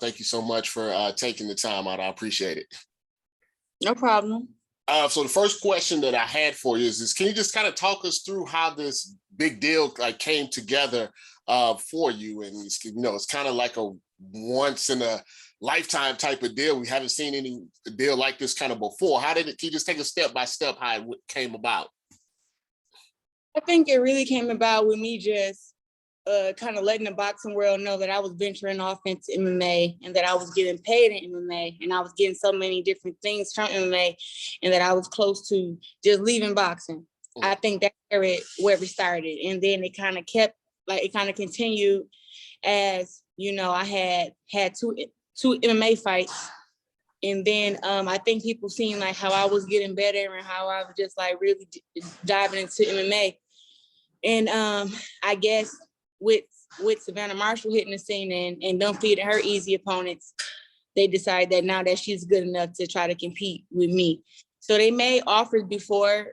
Thank you so much for taking the time out. I appreciate it. No problem. So the first question that I had for you is can you just kind of talk us through how this big deal came together for you? And it's kind of like a once in a lifetime type of deal. We haven't seen any deal like this kind of before. Can you just take a step by step how it came about? I think it really came about with me just kind of letting the boxing world know that I was venturing off into MMA and that I was getting paid in MMA and I was getting so many different things from MMA and that I was close to just leaving boxing. I think that's where it started. And then it kind of continued as, I had two MMA fights. And then I think people seen like how I was getting better and how I was just like really diving into MMA. And I guess with Savannah Marshall hitting the scene and them feeding her easy opponents, they decided that now that she's good enough to try to compete with me. So they made offers before,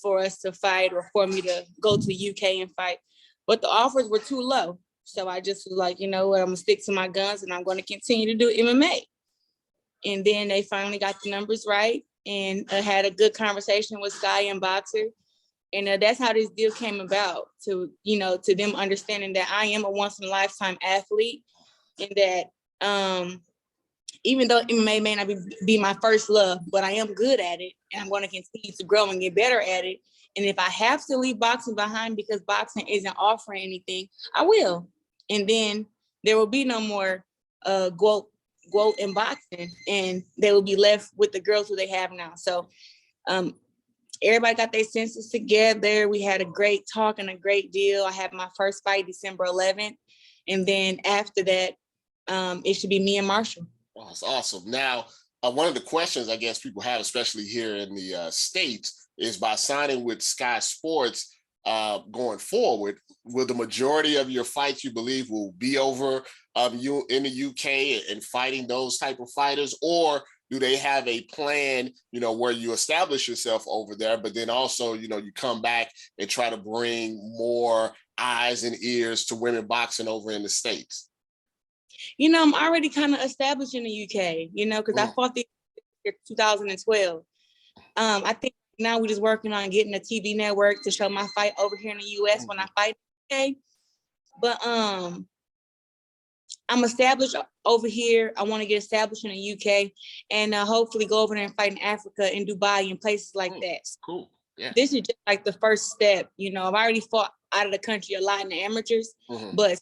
for us to fight or for me to go to the UK and fight, but the offers were too low. So I just was like, you know what, I'm gonna stick to my guns and I'm gonna continue to do MMA. And then they finally got the numbers right and had a good conversation with Sky and Boxer. And that's how this deal came about, to them understanding that I am a once in a lifetime athlete and that even though MMA may not be my first love, but I am good at it and I'm going to continue to grow and get better at it. And if I have to leave boxing behind because boxing isn't offering anything, I will. And then there will be no more GWOAT in boxing and they will be left with the girls who they have now. So everybody got their senses together. We had a great talk and a great deal. I had my first fight December 11th. And then after that, it should be me and Marshall. Oh, that's awesome. Now, one of the questions I guess people have, especially here in the States, is by signing with Sky Sports going forward, will the majority of your fights you believe will be over you in the UK and fighting those type of fighters, or do they have a plan, where you establish yourself over there, but then also, you come back and try to bring more eyes and ears to women boxing over in the States? I'm already kind of established in the UK, because I fought the 2012. I think now we're just working on getting a TV network to show my fight over here in the US when I fight in the UK. But I'm established over here. I want to get established in the UK and hopefully go over there and fight in Africa and Dubai and places like that. Cool. Yeah. This is just like the first step. I've already fought out of the country a lot in the amateurs, but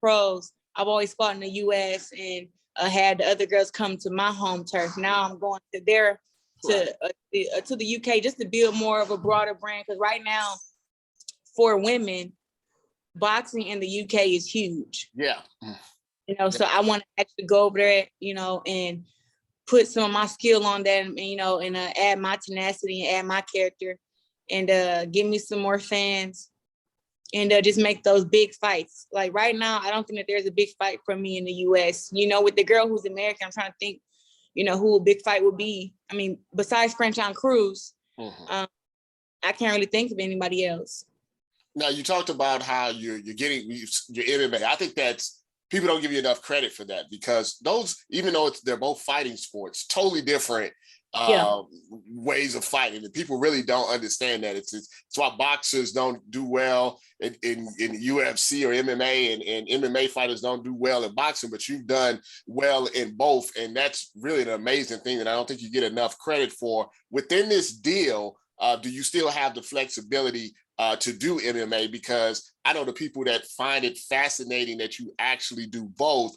pros, I've always fought in the US and had the other girls come to my home turf. Now I'm going to the UK just to build more of a broader brand. Because right now, for women, boxing in the UK is huge. Yeah. So I want to actually go over there, and put some of my skill on that, and add my tenacity and add my character, and give me some more fans, and just make those big fights. Like right now, I don't think that there's a big fight for me in the US. With the girl who's American, I'm trying to think, who a big fight would be. I mean, besides French on Cruz, I can't really think of anybody else. Now, you talked about how you're getting your MMA. I think people don't give you enough credit for that, because those, even though they're both fighting sports, totally different ways of fighting, and people really don't understand that. It's why boxers don't do well in UFC or MMA, and MMA fighters don't do well in boxing, but you've done well in both, and that's really an amazing thing that I don't think you get enough credit for. Within this deal, do you still have the flexibility to do MMA? Because I know the people that find it fascinating that you actually do both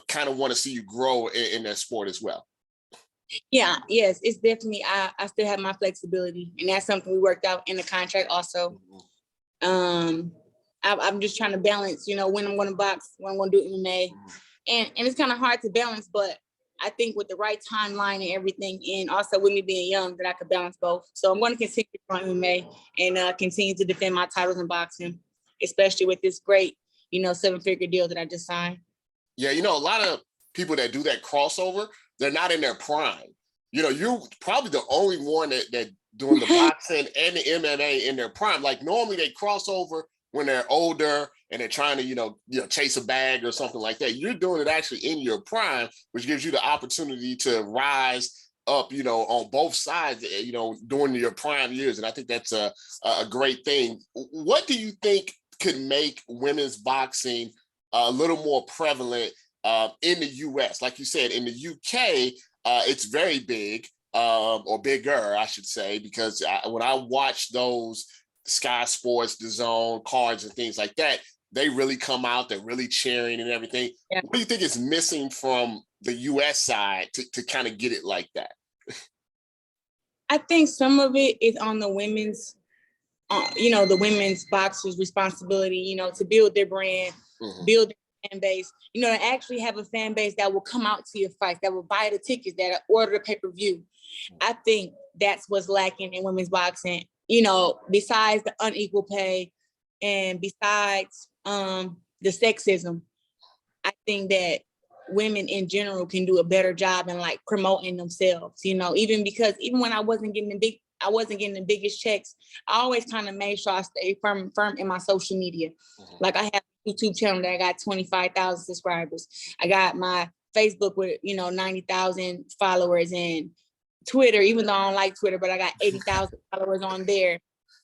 kind of want to see you grow in that sport as well. Yeah, yes, it's definitely, I still have my flexibility, and that's something we worked out in the contract also. I'm just trying to balance, when I'm going to box, when I'm going to do MMA, and it's kind of hard to balance, but I think with the right timeline and everything, and also with me being young, that I could balance both. So I'm going to continue to run MMA and continue to defend my titles in boxing, especially with this great, 7-figure deal that I just signed. Yeah, a lot of people that do that crossover, they're not in their prime. You're probably the only one that doing the boxing and the MMA in their prime. Like normally they cross over when they're older and they're trying to, chase a bag or something like that. You're doing it actually in your prime, which gives you the opportunity to rise up, on both sides, during your prime years. And I think that's a great thing. What do you think could make women's boxing a little more prevalent in the US? Like you said, in the UK, it's very big, or bigger, I should say, because when I watch those Sky Sports, DAZN cards and things like that, they really come out, they're really cheering and everything. Yeah. What do you think is missing from the US side to kind of get it like that? I think some of it is on the women's, the women's boxers' responsibility, to build their brand, build their fan base, to actually have a fan base that will come out to your fights, that will buy the tickets, that order the pay-per-view. I think that's what's lacking in women's boxing, besides the unequal pay and besides the sexism. I think that women in general can do a better job in like promoting themselves, even when I wasn't getting the biggest checks, I always kind of made sure I stay firm in my social media. Like I have a YouTube channel that I got 25,000 subscribers. I got my Facebook with, 90,000 followers, and Twitter, even though I don't like Twitter, but I got 80,000 followers on there.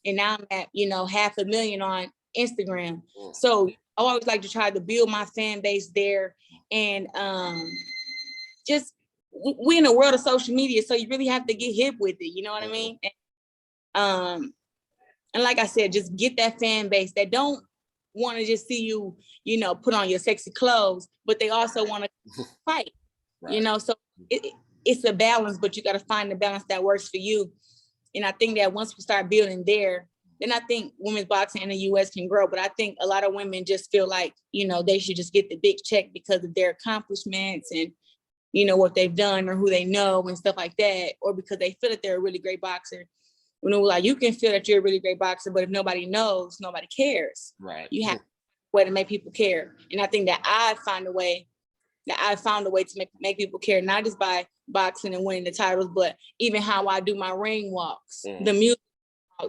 And now I'm at, 500,000 on Instagram. So I always like to try to build my fan base there. And just, we're in a world of social media, so you really have to get hip with it, you know what I mean? And like I said, just get that fan base that don't want to just see you, put on your sexy clothes, but they also want to fight, right. So it's a balance, but you got to find the balance that works for you. And I think that once we start building there, then I think women's boxing in the US can grow. But I think a lot of women just feel like, they should just get the big check because of their accomplishments and, what they've done or who they know and stuff like that, or because they feel that they're a really great boxer. You can feel that you're a really great boxer, but if nobody knows, nobody cares. Right. You have a way to make people care. And I think that I found a way to make people care, not just by boxing and winning the titles, but even how I do my ring walks, the music,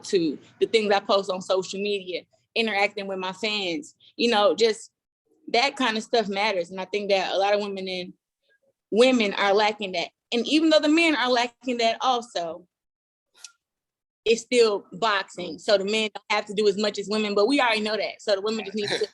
to the things I post on social media, interacting with my fans, just that kind of stuff matters. And I think that a lot of women are lacking that. And even though the men are lacking that also, it's still boxing. So the men don't have to do as much as women, but we already know that. So the women just need to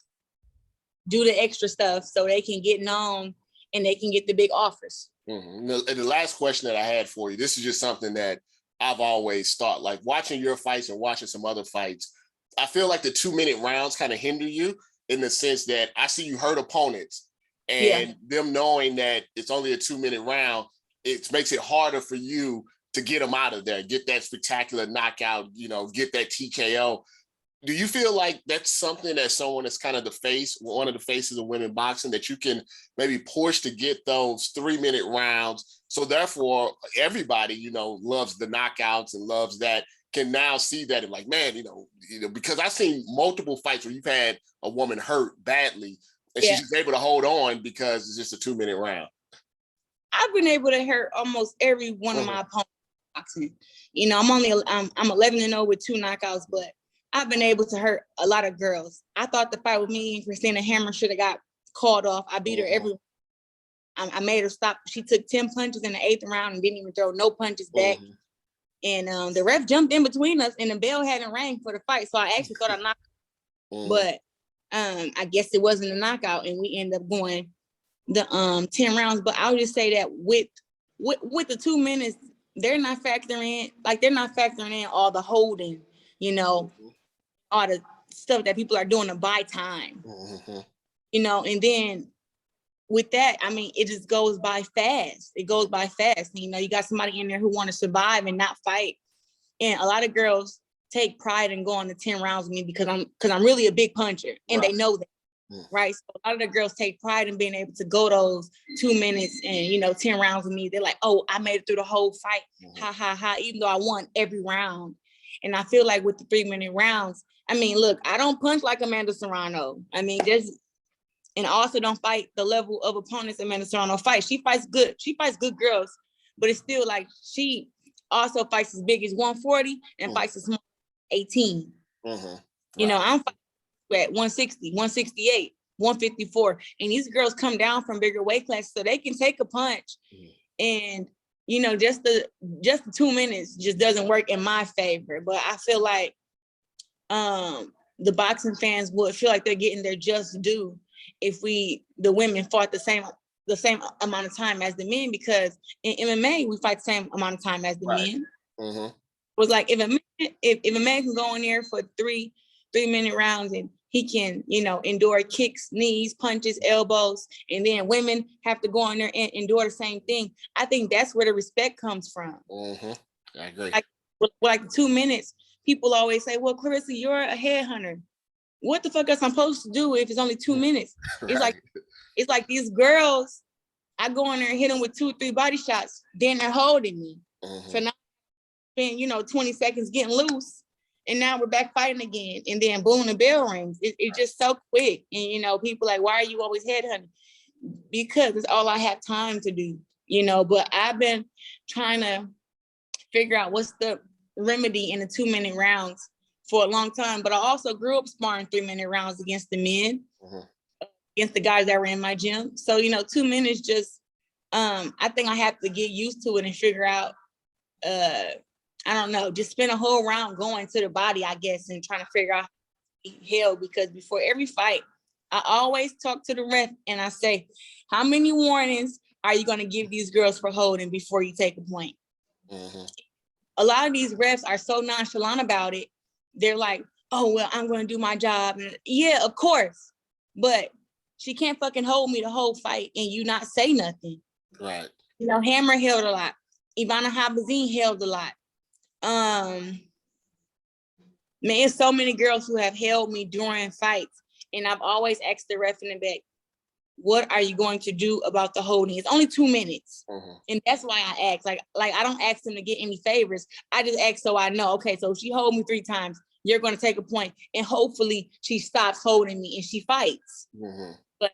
do the extra stuff so they can get known and they can get the big offers. And the last question that I had for you, this is just something that I've always thought, like watching your fights and watching some other fights, I feel like the 2-minute rounds kind of hinder you in the sense that I see you hurt opponents and them knowing that it's only a 2-minute round, it makes it harder for you to get them out of there, get that spectacular knockout, get that TKO. Do you feel like that's something that someone that's kind of one of the faces of women boxing, that you can maybe push to get those 3-minute rounds? So therefore, everybody, loves the knockouts and loves that, can now see that and like, man, because I've seen multiple fights where you've had a woman hurt badly and she's just able to hold on because it's just a 2-minute round. I've been able to hurt almost every one of my opponents boxing. I'm 11-0 with 2 knockouts, but I've been able to hurt a lot of girls. I thought the fight with me and Christina Hammer should have got called off. I beat her every. I made her stop. She took 10 punches in the 8th round and didn't even throw no punches back. And the ref jumped in between us, and the bell hadn't rang for the fight, so I actually thought I knocked her. But I guess it wasn't a knockout, and we ended up going the 10 rounds. But I would just say that with the 2 minutes, they're not factoring in all the holding, all the stuff that people are doing to buy time, and then with that, I mean, it just goes by fast. It goes by fast. You got somebody in there who want to survive and not fight. And a lot of girls take pride in going to 10 rounds with me because I'm really a big puncher, and they know that. Right. So a lot of the girls take pride in being able to go those 2 minutes and, 10 rounds with me. They're like, oh, I made it through the whole fight. Ha, ha, ha. Even though I won every round. And I feel like with the 3-minute rounds, I mean, look, I don't punch like Amanda Serrano. I mean, and I also don't fight the level of opponents Amanda Serrano fights. She fights good. She fights good girls, but it's still like she also fights as big as 140 and fights as small as 18. I'm fighting at 160, 168, 154. And these girls come down from bigger weight classes so they can take a punch. And, you know, just the 2 minutes just doesn't work in my favor. But I feel like the boxing fans would feel like they're getting their just due if the women fought the same amount of time as the men, because in MMA we fight the same amount of time as the men. It was like if a man can go in there for 3-minute rounds and he can, you know, endure kicks, knees, punches, elbows, and then women have to go in there and endure the same thing. I think that's where the respect comes from. I agree. Like 2 minutes, people always say, well, Claressa, you're a headhunter. What the fuck am I supposed to do if it's only 2 minutes? Right. It's like these girls, I go in there and hit them with 2 or 3 body shots, then they're holding me. So now, you know, 20 seconds getting loose, and now we're back fighting again. And then boom, the bell rings. It's just so quick. And, you know, people like, why are you always headhunting? Because it's all I have time to do, you know. But I've been trying to figure out what's the remedy in the 2-minute rounds for a long time. But I also grew up sparring 3-minute rounds against the men, against the guys that were in my gym. So, you know, 2 minutes just, I think I have to get used to it and figure out, I don't know, just spend a whole round going to the body, I guess, and trying to figure out how to be held. Because before every fight, I always talk to the ref and I say, how many warnings are you going to give these girls for holding before you take a point? A lot of these refs are so nonchalant about it. They're like, oh, well, I'm going to do my job. And yeah, of course. But she can't fucking hold me the whole fight and you not say nothing. Right. You know, Hammer held a lot. Ivana Habazin held a lot. Man, it's so many girls who have held me during fights. And I've always asked the ref in the back, what are you going to do about the holding? It's only 2 minutes. And that's why I ask. Like I don't ask them to get any favors. I just ask so I know, okay, so if she hold me 3 times, you're going to take a point, and hopefully she stops holding me and she fights. But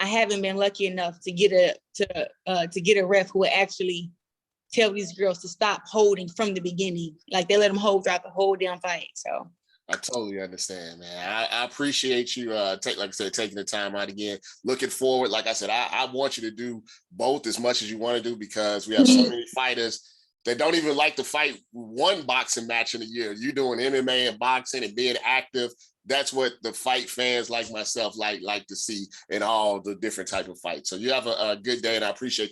I haven't been lucky enough to get a ref who would actually tell these girls to stop holding from the beginning. Like they let them hold throughout the whole damn fight. So I totally understand, man. I appreciate you, like I said, taking the time out again. Looking forward, like I said, I want you to do both as much as you want to do, because we have so many fighters that don't even like to fight one boxing match in a year. You doing MMA and boxing and being active. That's what the fight fans like myself like to see in all the different type of fights. So you have a good day, and I appreciate